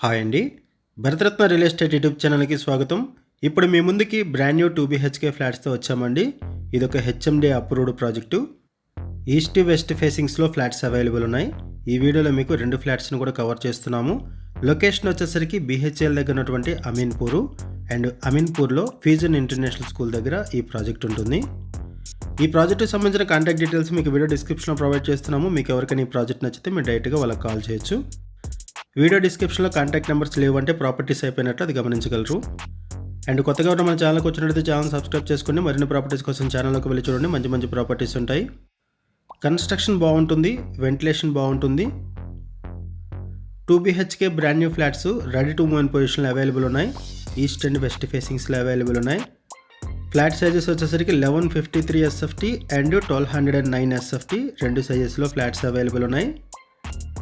Hi అండి. Bharat Ratna real estate YouTube ఛానల్‌కి స్వాగతం. ఇప్పుడు మీ ముందుకి బ్రాండ్ న్యూ 2 BHK ఫ్లాట్స్‌తో వచ్చామండి. ఇదొక HMD approved project. East west ఫేసింగ్స్‌లో ఫ్లాట్స్ అవైలబుల్ ఉన్నాయి. ఈ వీడియోలో మీకు 2 ఫ్లాట్స్‌ని కూడా కవర్ చేస్తున్నాము. లొకేషన్ వచ్చేసరికి BHL దగ్గర ఉన్నటువంటి Ameenpur and అమీన్పూర్‌లో fusion international school దగ్గర ఈ ప్రాజెక్ట్ ఉంటుంది. ఈ ప్రాజెక్టుకి సంబంధించిన కాంటాక్ట్ డీటెయిల్స్ మీకు వీడియో డిస్క్రిప్షన్‌లో ప్రొవైడ్ చేస్తున్నాము. మీకు ఎవరికైనా ఈ ప్రాజెక్ట్ నచ్చితే మీరు డైరెక్ట్‌గా వాళ్ళకి కాల్ చేయొచ్చు. వీడియో డిస్క్రిప్షన్లో కాంటాక్ట్ నెంబర్స్ లేవంటే ప్రాపర్టీస్ అయిపోయినట్లు అది గమనించగలరు. అండ్ కొత్తగా ఉన్న మన ఛానల్కి వచ్చినట్లయితే ఛానల్ సబ్స్క్రైబ్ చేసుకుని మరిన్ని ప్రాపర్టీస్ కోసం ఛానల్లోకి వెళ్ళి చూడండి. మంచి మంచి ప్రాపర్టీస్ ఉంటాయి. కన్స్ట్రక్షన్ బాగుంటుంది, వెంటిలేషన్ బాగుంటుంది. 2 BHK brand new flats ready to move in పొజిషన్లో అవైలబుల్ ఉన్నాయి. ఈస్ట్ అండ్ వెస్ట్ ఫేసింగ్స్లో అవైలబుల్ ఉన్నాయి. ఫ్లాట్ సైజెస్ వచ్చేసరికి 1153 SFT అండ్ 1209 SFT రెండు సైజెస్లో ఫ్లాట్స్ అవైలబుల్ ఉన్నాయి.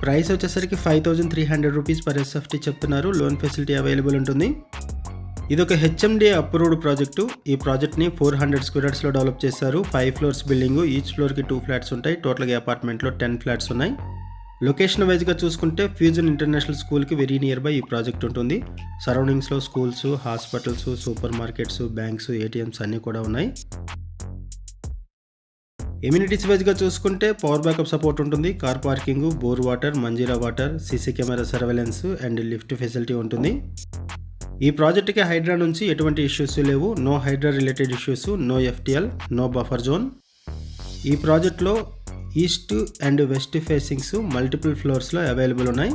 ప్రైస్ వచ్చేసరికి 5300 రూపీస్ పర్ SFT చెప్తున్నారు. లోన్ ఫెసిలిటీ అవైలబుల్ ఉంటుంది. ఇది ఒక హెచ్ఎండి అప్రూవ్డ్ ప్రాజెక్టు. ఈ ప్రాజెక్ట్ని 400 స్క్వేర్ యార్డ్స్లో డెవలప్ చేశారు. 5 ఫ్లోర్స్ బిల్డింగ్, ఈచ్ ఫ్లోర్కి 2 ఫ్లాట్స్ ఉంటాయి. టోటల్గా అపార్ట్మెంట్లో 10 ఫ్లాట్స్ ఉన్నాయి. లొకేషన్ వైజ్గా చూసుకుంటే ఫ్యూజన్ ఇంటర్నేషనల్ స్కూల్కి వెరీ నియర్ బై ఈ ప్రాజెక్ట్ ఉంటుంది. సరౌండింగ్స్లో schools, hospitals, supermarkets, banks, ATMs అన్నీ కూడా ఉన్నాయి. ఎమ్యూనిటీస్ వైజ్గా చూసుకుంటే పవర్ బ్యాకప్ సపోర్ట్ ఉంటుంది. Car parking, bore water, Manjira water, CC camera surveillance and lift facility ఉంటుంది. ఈ ప్రాజెక్ట్కి హైడ్రా నుంచి ఎటువంటి ఇష్యూస్ లేవు. No Hydraa related issues, no FTL, no buffer zone. ఈ ప్రాజెక్ట్లో east and west facings multiple ఫ్లోర్స్లో అవైలబుల్ ఉన్నాయి.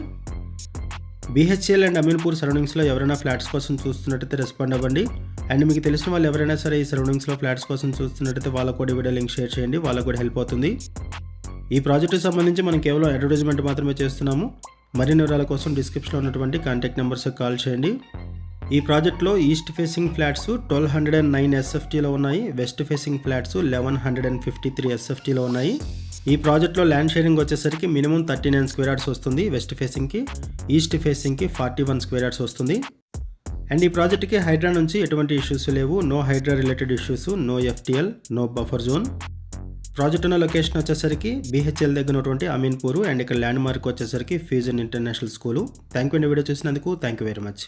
BHL అండ్ అమీన్పూర్ సరౌండింగ్స్లో ఎవరైనా ఫ్లాట్స్ కోసం చూస్తున్నట్టయితే రెస్పాండ్ అవ్వండి. అండ్ మీకు తెలిసిన వాళ్ళు ఎవరైనా సరే ఈ సరౌండింగ్స్లో ఫ్లాట్స్ కోసం చూస్తున్నట్టయితే వాళ్ళకు కూడా వీడియో లింక్ షేర్ చేయండి. వాళ్ళకు కూడా హెల్ప్ అవుతుంది. ఈ ప్రాజెక్టుకి సంబంధించి మనం కేవలం అడ్వర్టైజ్మెంట్ మాత్రమే చేస్తున్నాము. మరిన్ని వివరాల కోసం డిస్క్రిప్షన్లో ఉన్నటువంటి కాంటాక్ట్ నెంబర్స్కి కాల్ చేయండి. ఈ ప్రాజెక్ట్లో ఈస్ట్ ఫేసింగ్ ఫ్లాట్స్ 1209 SFTలో ఉన్నాయి. వెస్ట్ ఫేసింగ్ ఫ్లాట్స్ 1153 SFTలో ఉన్నాయి. ఈ ప్రాజెక్ట్లో ల్యాండ్ షేరింగ్ వచ్చేసరికి మినిమం 39 స్క్వేర్ యార్డ్స్ వస్తుంది వెస్ట్ ఫేసింగ్కి. ఈస్ట్ ఫేసింగ్కి 41 స్క్వేర్ యార్డ్స్ వస్తుంది. అండ్ ఈ ప్రాజెక్ట్కి హైడ్రా నుంచి ఎటువంటి ఇష్యూస్ లేవు. No Hydraa related issues, no FTL, no buffer zone. Project ఉన్న లొకేషన్ వచ్చేసరికి BHL దగ్గర ఉన్నటువంటి అమీన్పూరు అండ్ ఇక్కడ ల్యాండ్ మార్క్ వచ్చేసరికి fusion international school. Thank you అండి వీడియో చూసినందుకు. Thank you very much.